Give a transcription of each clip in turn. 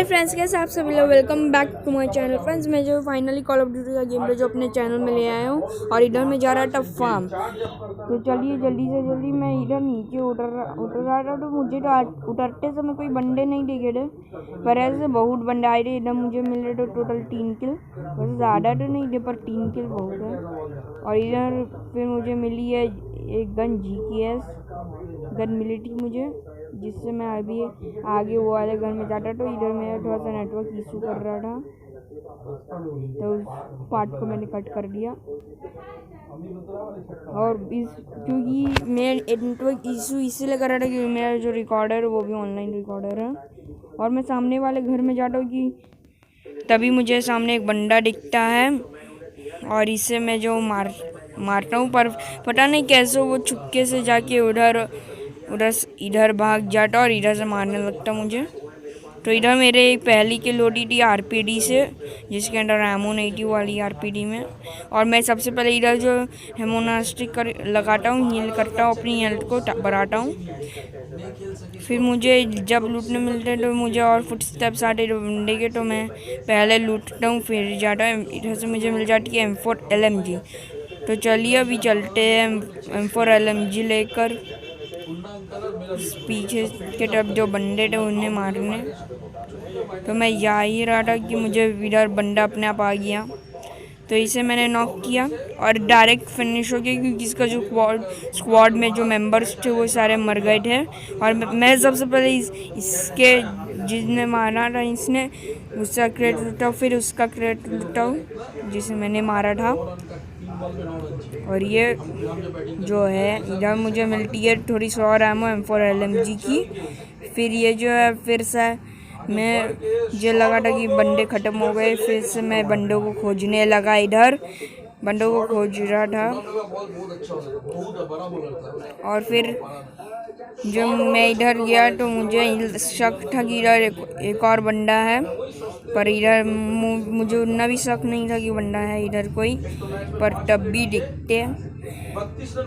Hi friends, कैसे आप सभी लोग। Welcome back to my channel. Friends, मैं जो फाइनली कॉल ऑफ ड्यूटी का गेम प्ले जो अपने चैनल में ले आया हूँ और इधर में जा रहा था फार्म। तो चलिए जल्दी से जल्दी मैं इधर नीचे उतर रहा था। तो मुझे तो उतरते समय कोई बंदे नहीं दिखे थे, पर ऐसे बहुत बंदे आए थे। इधर मुझे मिल रहे थे टोटल 3 किल। वैसे ज़्यादा तो नहीं थे पर 3 किल बहुत है। और इधर फिर मुझे मिली है एक गन GKS गन मिली थी मुझे, जिससे मैं अभी आगे वो वाले घर में जाता। तो इधर मेरा थोड़ा सा नेटवर्क इशू कर रहा था, तो उस पार्ट को मैंने कट कर दिया। और क्योंकि मैं नेटवर्क इशू इसीलिए कर रहा था क्योंकि मेरा जो रिकॉर्डर है वो भी ऑनलाइन रिकॉर्डर है। और मैं सामने वाले घर में जाता हूँ कि तभी मुझे सामने एक बंदा दिखता है और इससे मैं जो मारता हूँ, पर पता नहीं कैसे वो छुपके से जाके इधर भाग जाता और इधर से मारने लगता मुझे। तो इधर मेरे एक पहली किल होती थी RPD से, जिसके अंदर एमो नहीं थी वाली RPD में। और मैं सबसे पहले इधर जो हेमोनास्टिक लगाता हूँ, हील करता हूँ, अपनी हेल्थ को बढ़ाता हूँ। फिर मुझे जब लूटने मिलते तो मुझे और फुटस्टेप्स आते बंदे के, तो मैं पहले लूटता हूँ फिर जाता हूँ। इधर से मुझे मिल जाती है M4 LMG। तो चलिए अभी चलते हैं M4 LMG लेकर पीछे के तरफ जो बंदे थे उन्हें मारने। तो मैं जा ही रहा था कि मुझे इधर बंदा अपने आप आ गया, तो इसे मैंने नॉक किया और डायरेक्ट फिनिश हो गया क्योंकि इसका जो स्क्वाड में जो मेंबर्स थे वो सारे मर गए थे। और मैं सबसे पहले इसके जिसने मारा था इसने उसका क्रेडिट लूटा, फिर उसका क्रेडिट लूटा जिसे मैंने मारा था। और ये जो है इधर मुझे मिलती है थोड़ी सी और एमो M4 LMG की। फिर ये जो है फिर से मैं जो लगा था कि बंदे ख़त्म हो गए, फिर से मैं बंदों को खोजने लगा। इधर बंदों को खोज रहा था और फिर जब मैं इधर गया तो मुझे शक था कि इधर एक और बंदा है, पर इधर मुझे उतना भी शक नहीं था कि बंदा है इधर कोई, पर तब भी दिखते हैं।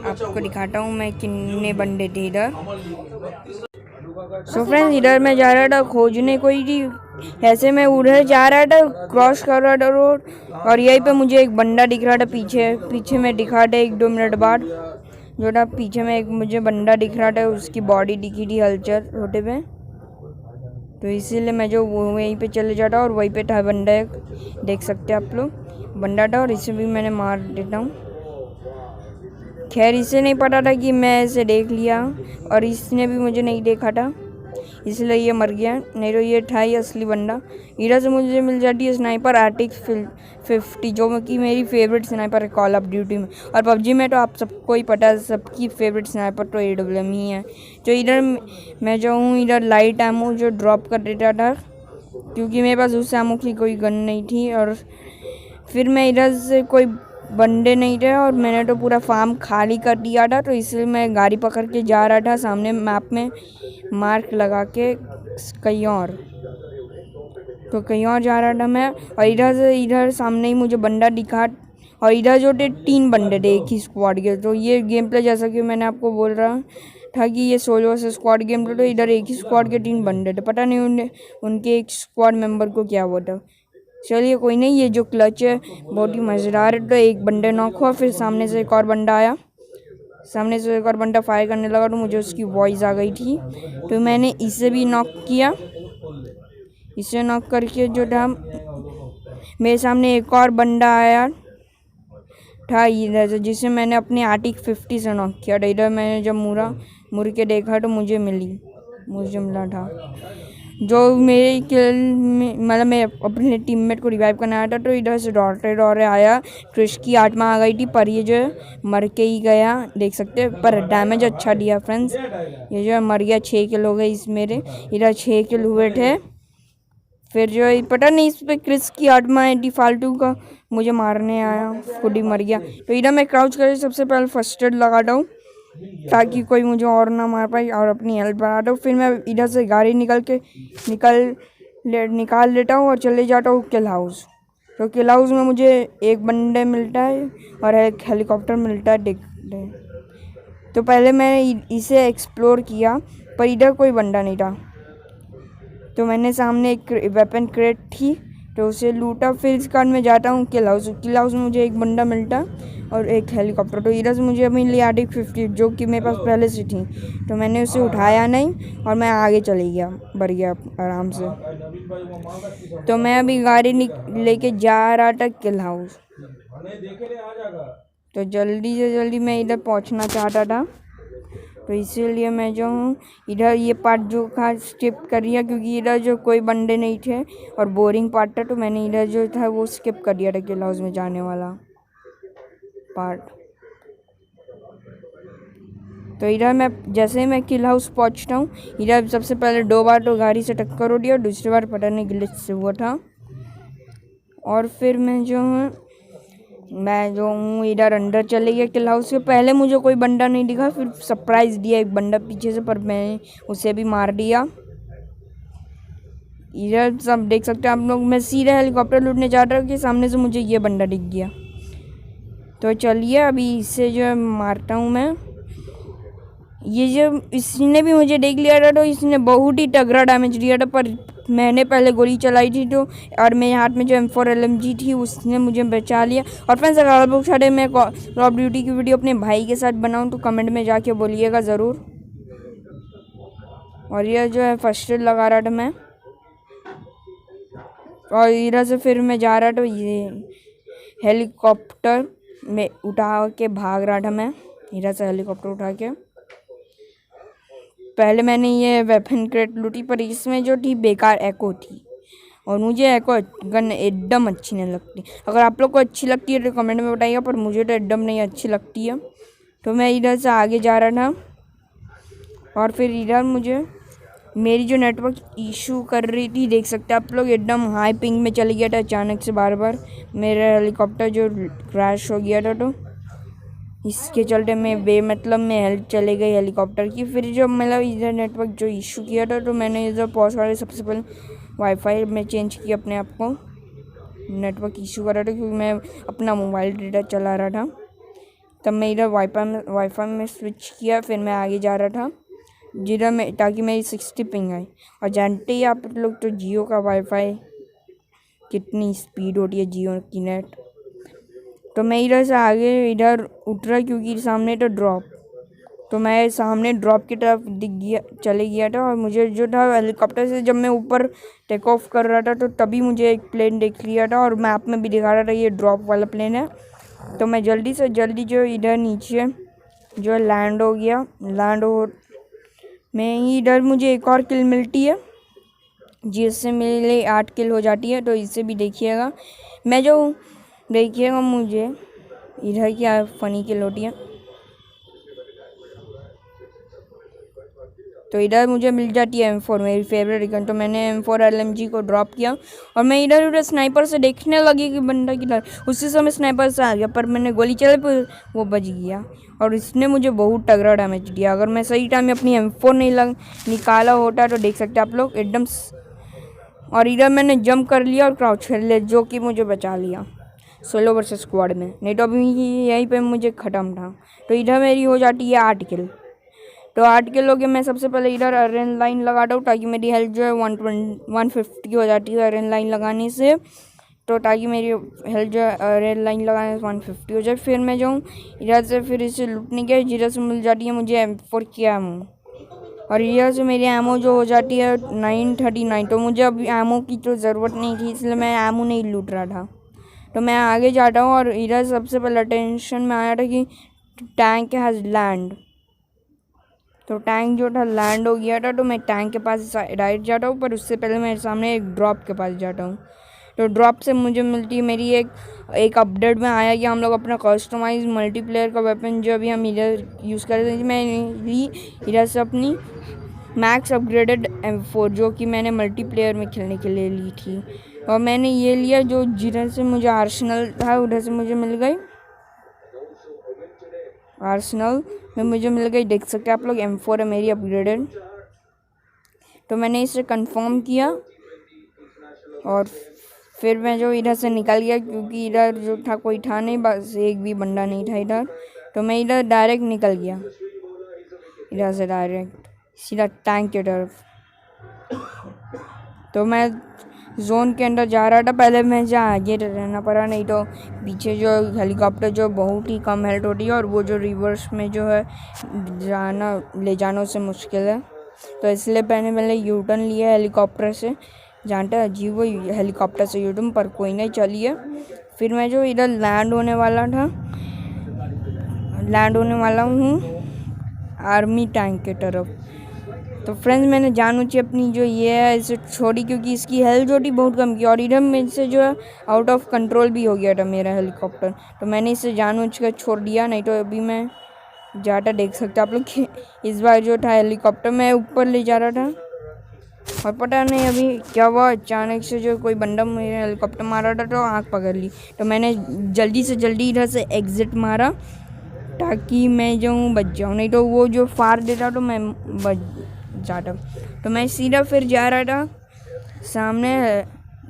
आपको दिखाता हूँ मैं कितने बंदे थे इधर। सो फ्रेंड्स, इधर मैं जा रहा था खोजने कोई थी। ऐसे मैं उधर जा रहा था, क्रॉस कर रहा था रोड, और यहीं पे मुझे एक बंदा दिख रहा था पीछे में दिखा था 1-2 मिनट बाद। जो था पीछे में एक मुझे बंदा दिख रहा था, उसकी बॉडी दिखी थी हलचल रोटे पे। तो इसीलिए मैं जो वहीं पे चले जाता और वहीं पे था बंदा एक, देख सकते हैं आप लोग बंदा था, और इसे भी मैंने मार देता हूँ। खैर इसे नहीं पता था कि मैं इसे देख लिया और इसने भी मुझे नहीं देखा था, इसलिए ये मर गया। नहीं तो ये था ही असली बंदा। इधर से मुझे मिल जाती है स्नाइपर RTX 50, जो कि मेरी फेवरेट स्नाइपर है कॉल ऑफ ड्यूटी में। और PUBG में तो आप सबको ही पता है सबकी फेवरेट स्नाइपर तो AWM ही है। तो इधर मैं जो हूँ इधर लाइट एमो जो ड्रॉप कर देता था क्योंकि मेरे पास उस एमो की कोई गन नहीं थी। और फिर मैं इधर से कोई बंदे नहीं थे और मैंने तो पूरा फार्म खाली कर दिया था, तो इसलिए मैं गाड़ी पकड़ के जा रहा था सामने मैप में मार्क लगा के कहीं और। तो कहीं और जा रहा था मैं, और इधर सामने ही मुझे बंदा दिखा। और इधर जो थे 3 बंदे थे एक ही स्क्वाड के। तो ये गेम प्ले जैसा कि मैंने आपको बोल रहा था कि ये solo versus squad game play, तो इधर एक ही स्क्वाड के 3 बंदे थे। पता नहीं उनके एक स्क्वाड मेंबर को क्या हुआ था। चलिए कोई नहीं, ये जो क्लच है बहुत ही मज़ेदार है। तो एक बंदे नॉक हुआ, फिर सामने से एक और बंदा आया, सामने से एक और बंदा फायर करने लगा, तो मुझे उसकी वॉइस आ गई थी। तो मैंने इसे भी नॉक किया। इसे नॉक करके जो था मेरे सामने एक और बंदा आया था इधर से, जिसे मैंने अपने RTX 50 से नॉक किया था। इधर मैंने जब मुड़ के देखा तो मुझे मिला था जो मेरे किल में, मतलब मैं अपने टीममेट को रिवाइव करने आया था। तो इधर से दौड़ते आया, क्रिश की आत्मा आ गई थी, पर ये जो मर के ही गया, देख सकते हैं। पर डैमेज अच्छा दिया फ्रेंड्स, ये जो मर गया। 6 किल हो गए इस मेरे, इधर 6 किल हुए थे। फिर जो पता नहीं इस पर क्रिश की आत्मा है डिफाल्टू का मुझे मारने आया, खुद ही मर गया। तो इधर मैं क्राउच करके सबसे पहले फर्स्ट एड लगाता हूँ ताकि कोई मुझे और ना मार पाए, और अपनी हेल्प बढ़ा दो। फिर मैं इधर से गाड़ी निकाल लेता हूँ और चले जाता हूँ किल हाउस। तो किल हाउस में मुझे एक बंदे मिलता है और एक हेलीकॉप्टर मिलता है। तो पहले मैंने इसे एक्सप्लोर किया, पर इधर कोई बंदा नहीं था। तो मैंने सामने एक वेपन क्रेट थी तो उसे लूटा। फिर इसके बाद मैं जाता हूँ किल हाउस। किल हाउस में मुझे एक बंदा मिलता और एक हेलीकॉप्टर। तो इधर से मुझे अभी लिया RD-50 जो कि मेरे पास पहले से थी, तो मैंने उसे उठाया नहीं और मैं आगे चले गया, बढ़ गया आराम से। तो मैं अभी गाड़ी लेके जा रहा था किल हाउस। तो जल्दी से जल्दी मैं इधर पहुंचना चाहता था, तो इसीलिए मैं जो हूँ इधर ये पार्ट जो था स्किप कर दिया, क्योंकि इधर जो कोई बंदे नहीं थे और बोरिंग पार्ट था, तो मैंने इधर जो था वो स्किप कर दिया था किल हाउस में जाने वाला पार्ट। तो इधर मैं जैसे ही मैं किल हाउस पहुँचता हूँ, इधर सबसे पहले 2 बार तो गाड़ी से टक्कर हो रही और दूसरी बार पता नहीं ग्लिच से हुआ था। और फिर मैं जो हूँ इधर अंदर चले गया किल हाउस के। पहले मुझे कोई बंदा नहीं दिखा, फिर सरप्राइज दिया एक बंदा पीछे से, पर मैं उसे भी मार दिया। इधर सब देख सकते हैं आप लोग, मैं सीधे हेलीकॉप्टर लूटने जा रहा हूँ कि सामने से मुझे ये बंदा दिख गया। तो चलिए अभी इससे जो है मारता हूँ मैं। ये जो इसने भी मुझे देख लिया था, तो इसने बहुत ही तगड़ा डैमेज दिया था, पर मैंने पहले गोली चलाई थी तो, और मेरे हाथ में जो M4 LMG थी उसने मुझे बचा लिया। और फ्रेंड्स अगर आप लोग चाहते मैं कॉल ऑफ ड्यूटी की वीडियो अपने भाई के साथ बनाऊं तो कमेंट में जाके बोलिएगा ज़रूर। और यह जो है फर्स्ट एड लगा रहा था मैं, और इधर से फिर मैं जा रहा था, ये हेलीकॉप्टर में उठा के भाग रहा था मैं, इधर से हेलीकॉप्टर उठा के। पहले मैंने ये वेपन क्रेट लूटी, पर इसमें जो थी बेकार एको थी, और मुझे एको गन एकदम अच्छी नहीं लगती। अगर आप लोग को अच्छी लगती है तो कमेंट में बताइएगा, पर मुझे तो एकदम नहीं अच्छी लगती है। तो मैं इधर से आगे जा रहा था, और फिर इधर मुझे मेरी जो नेटवर्क इशू कर रही थी, देख सकते हैं आप लोग, एकदम हाई पिंग में चली गया था अचानक से, बार बार मेरा हेलीकॉप्टर जो क्रैश हो गया था, तो इसके चलते मैं बेमतलब में हेल्थ चले गई हेलीकॉप्टर की। फिर जो मतलब इधर नेटवर्क जो इशू किया था, तो मैंने इधर पॉज करके सबसे पहले वाईफाई में चेंज किया अपने आप को। नेटवर्क इशू कर रहा था क्योंकि मैं अपना मोबाइल डेटा चला रहा था, तब मैं इधर वाईफाई में स्विच किया। फिर मैं आगे जा रहा था जिधर मैं, ताकि मेरी 60 पिंग आए। और जानते ही आप लोग तो जियो का वाईफाई कितनी स्पीड होती है, जियो की नेट। तो मैं इधर से आगे इधर उठ रहा क्योंकि सामने तो ड्रॉप, तो मैं सामने ड्रॉप की तरफ दिख गया, चले गया था। और मुझे जो था हेलीकॉप्टर से जब मैं ऊपर टेक ऑफ कर रहा था, तो तभी मुझे एक प्लेन देख लिया था, और मैप में भी दिखा रहा था ये ड्रॉप वाला प्लेन है। तो मैं जल्दी से जल्दी जो इधर नीचे जो लैंड हो गया, लैंड हो में इधर मुझे एक और किल मिलती है, जिससे मेरे लिए 8 किल हो जाती है। तो इससे भी देखिएगा, मैं जो देखिएगा मुझे इधर क्या फ़नी किल होती है। तो इधर मुझे मिल जाती है M4, मेरी फेवरेट गन। तो मैंने M4 LMG को ड्रॉप किया, और मैं इधर उधर स्नाइपर से देखने लगी कि बंदा किधर, उसी समय स्नाइपर से आ गया, पर मैंने गोली चलाई पर वो बच गया, और इसने मुझे बहुत तगड़ा डैमेज दिया। अगर मैं सही टाइम में अपनी M4 नहीं निकाला होता, तो देख सकते आप लोग एकदम। और इधर मैंने जंप कर लिया और क्राउच कर लिया, जो कि मुझे बचा लिया सोलो वर्सेस स्क्वाड में, नहीं तो अभी यहीं पे मुझे ख़त्म था। तो इधर मेरी हो जाती है 8 किल। तो 8 किलो के मैं सबसे पहले इधर अरेन लाइन लगाता हूँ, ताकि मेरी हेल्थ जो है 150 हो जाती है अरेन लाइन लगाने से। तो ताकि मेरी हेल्थ जो है अरेन लाइन लगाने से 150 हो जाए। फिर मैं जाऊँ इधर से, फिर इसे लूटने के जिधर से मिल जाती है मुझे M4 की एमो, और इधर से मेरी एमो जो हो जाती है 939। तो मुझे अभी एमो की तो ज़रूरत नहीं थी, इसलिए मैं एमो नहीं लूट रहा था। तो मैं आगे जाता हूँ, और इधर सबसे पहले अटेंशन में आया था कि टैंक हैज़ लैंड। तो टैंक जो था लैंड हो गया था, तो मैं टैंक के पास राइट जाता हूँ, पर उससे पहले मेरे सामने एक ड्रॉप के पास जाता हूँ। तो ड्रॉप से मुझे मिलती है मेरी एक अपडेट में आया कि हम लोग अपना कस्टमाइज मल्टीप्लेयर का वेपन जो अभी हम इधर यूज़ कर रहे थे, मैं ली इधर से अपनी मैक्स अपग्रेडेड M4, जो कि मैंने मल्टीप्लेयर में खेलने के लिए ली थी। और मैंने ये लिया जो जिधर से मुझे आर्सेनल था उधर से मुझे मिल गई, आर्सेनल में मुझे मिल गई। देख सकते हैं आप लोग M4 है मेरी अपग्रेडेड। तो मैंने इसे कंफर्म किया, और फिर मैं जो इधर से निकल गया, क्योंकि इधर जो था कोई था नहीं, बस एक भी बंदा नहीं था इधर। तो मैं इधर डायरेक्ट निकल गया, इधर से डायरेक्ट सीधा टैंक की तरफ। तो मैं जोन के अंदर जा रहा था। पहले मैं जहाँ आगे रहना पड़ा, नहीं तो पीछे जो हेलीकॉप्टर जो बहुत ही कम हेल्थ होती है और वो जो रिवर्स में जो है ले जाना उससे मुश्किल है। तो इसलिए पहले यू टर्न लिया हेलीकॉप्टर से। जानते अजीब वो हेलीकॉप्टर से यू टर्न, पर कोई नहीं, चलिए। फिर मैं जो इधर लैंड होने वाला हूँ आर्मी टैंक के तरफ। तो फ्रेंड्स मैंने जानबूझ अपनी जो ये है इसे छोड़ी, क्योंकि इसकी हेल्थ जो थी बहुत कम की और इधर मेरे से जो है आउट ऑफ कंट्रोल भी हो गया था मेरा हेलीकॉप्टर। तो मैंने इसे जानबूझ कर छोड़ दिया, नहीं तो अभी मैं जाटा देख सकते आप लोग कि इस बार जो था हेलीकॉप्टर मैं ऊपर ले जा रहा था और पता नहीं अभी क्या हुआ, अचानक से जो कोई बंदा मेरे हेलीकॉप्टर मारा था तो आँख पकड़ ली। तो मैंने जल्दी से जल्दी इधर से एग्ज़िट मारा ताकि मैं बच जाऊँ, नहीं तो वो जो फाड़ देता तो मैं बच जाता। तो मैं सीधा फिर जा रहा था सामने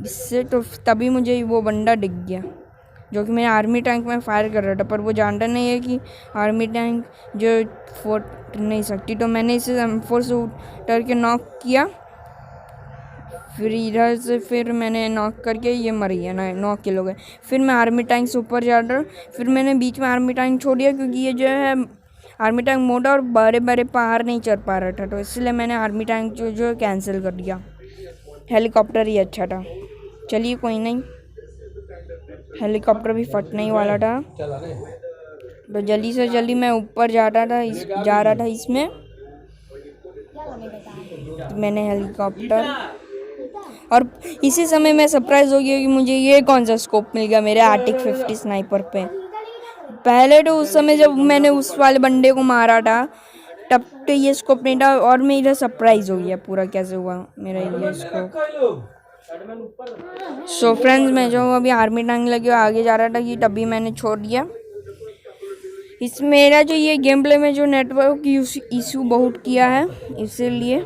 इससे, तो तभी मुझे वो बंदा दिख गया जो कि मैं आर्मी टैंक में फायर कर रहा था, पर वो जानता नहीं है कि आर्मी टैंक जो फोड़ नहीं सकती। तो मैंने इसे M4 से उतर के नॉक किया, फिर इधर से फिर मैंने नॉक करके ये मर गया ना, 9 किलो गए। फिर मैं आर्मी टैंक से ऊपर जा रहा, फिर मैंने बीच में आर्मी टैंक छोड़ दिया क्योंकि ये जो है आर्मी टैंक मोटा और बड़े बड़े पहाड़ नहीं चढ़ पा रहा था, तो इसलिए मैंने आर्मी टैंक जो कैंसिल कर दिया। हेलीकॉप्टर ही अच्छा था, चलिए कोई नहीं, हेलीकॉप्टर भी फटने ही वाला था। तो जल्दी से जल्दी मैं ऊपर जा रहा था इसमें। मैंने हेलीकॉप्टर और इसी समय मैं सरप्राइज हो गया कि मुझे ये कौन सा स्कोप मिल गया मेरे आर्टिक 50 स्नाइपर पे। पहले तो उस समय जब मैंने उस वाले बंदे को मारा था तब तो ये स्कोप नहीं था और मैं इधर सरप्राइज हो गया पूरा कैसे हुआ मेरा ये स्कोप। सो फ्रेंड्स मैं जो अभी आर्मी टैंक लगे आगे जा रहा था कि तभी मैंने छोड़ दिया। इस मेरा जो ये गेम प्ले में जो नेटवर्क इशू बहुत किया है, इसीलिए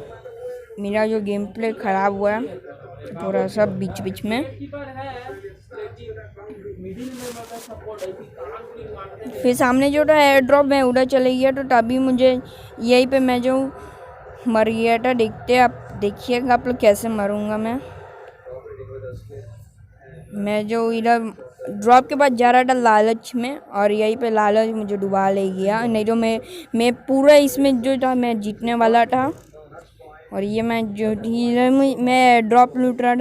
मेरा जो गेम प्ले ख़राब हुआ है थोड़ा सा बीच बीच में। फिर सामने जो था एयर ड्रॉप में उधर चले गया, तो तभी मुझे यहीं पे मैं जो मर गया था। देखिएगा आप लोग कैसे मरूंगा मैं जो इधर ड्रॉप के बाद जा रहा था लालच में, और यहीं पे लालच मुझे डुबा ले गया, नहीं तो मैं पूरा इसमें जो था मैं जीतने वाला था। और ये मैं ड्रॉप लूट रहा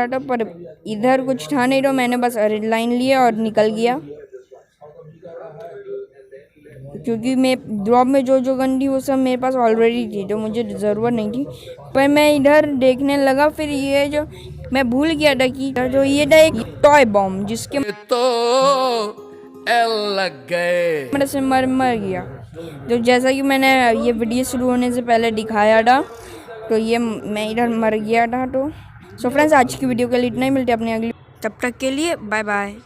था पर इधर कुछ था नहीं, तो मैंने बस रेड लाइन लिया और निकल गया, क्योंकि मैं ड्रॉप में जो गन थी वो सब मेरे पास ऑलरेडी थी, तो मुझे ज़रूरत नहीं थी। पर मैं इधर देखने लगा, फिर ये जो मैं भूल गया था कि जो ये था एक टॉय बॉम्ब जिसके तो लग गए मेरे से मर गया। तो जैसा कि मैंने ये वीडियो शुरू होने से पहले दिखाया था, तो ये मैं इधर मर गया था। तो सो फ्रेंड्स आज की वीडियो के लिए इतना ही, मिलते हैं अपने अगली, तब तक के लिए बाय बाय।